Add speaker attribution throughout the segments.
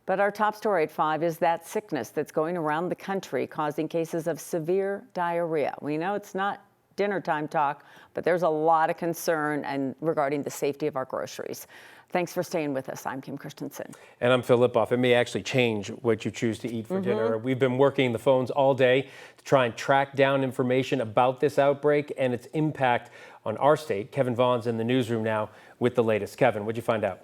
Speaker 1: But our top story at 5 is that sickness that's going around the country causing cases of severe diarrhea. We know it's not dinner time talk, but there's a lot of concern regarding the safety of our groceries. Thanks for staying with us. I'm Kim Christensen.
Speaker 2: And I'm Phil Lipoff. It may actually change what you choose to eat for dinner. We've been working the phones all day to try and track down information about this outbreak and its impact on our state. Kevin Vaughn's in the newsroom now with the latest. Kevin, what'd you find out?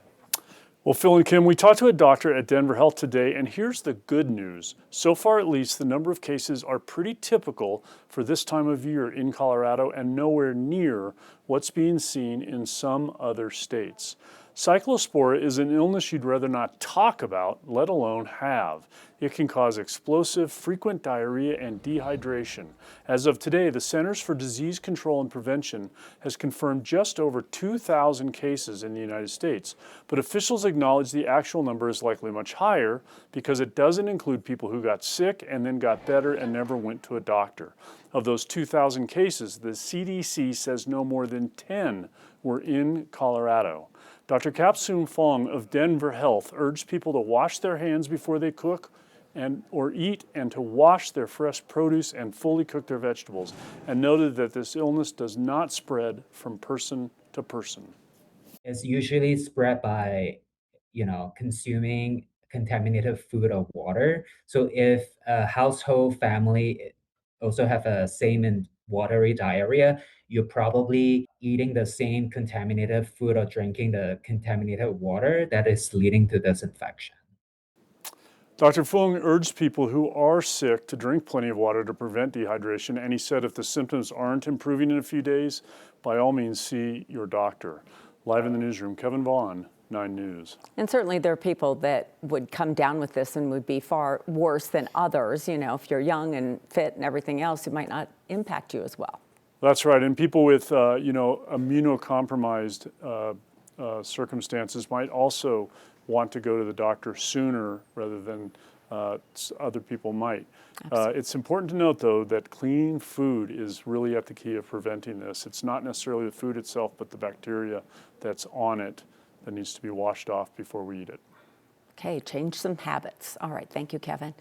Speaker 3: Well, Phil and Kim, we talked to a doctor at Denver Health today, and here's the good news. So far, at least, the number of cases are pretty typical for this time of year in Colorado and nowhere near what's being seen in some other states. Cyclospora is an illness you'd rather not talk about, let alone have. It can cause explosive, frequent diarrhea and dehydration. As of today, the Centers for Disease Control and Prevention has confirmed just over 2,000 cases in the United States. But officials acknowledge the actual number is likely much higher because it doesn't include people who got sick and then got better and never went to a doctor. Of those 2,000 cases, the CDC says no more than 10 were in Colorado. Dr. Kapsoon Fong of Denver Health urged people to wash their hands before they cook or eat, and to wash their fresh produce and fully cook their vegetables, and noted that this illness does not spread from person to person.
Speaker 4: It's usually spread by, consuming contaminated food or water. So if a household family also have a same and watery diarrhea, you're probably eating the same contaminated food or drinking the contaminated water that is leading to this infection.
Speaker 3: Dr. Fung urged people who are sick to drink plenty of water to prevent dehydration, and he said if the symptoms aren't improving in a few days, by all means see your doctor. Live in the newsroom, Kevin Vaughn, 9 News.
Speaker 1: And certainly there are people that would come down with this and would be far worse than others. You know, if you're young and fit and everything else, it might not impact you as well.
Speaker 3: That's right, and people with, immunocompromised circumstances might also want to go to the doctor sooner rather than other people might. It's important to note, though, that clean food is really at the key of preventing this. It's not necessarily the food itself, but the bacteria that's on it that needs to be washed off before we eat it.
Speaker 1: Okay, change some habits. All right, thank you, Kevin.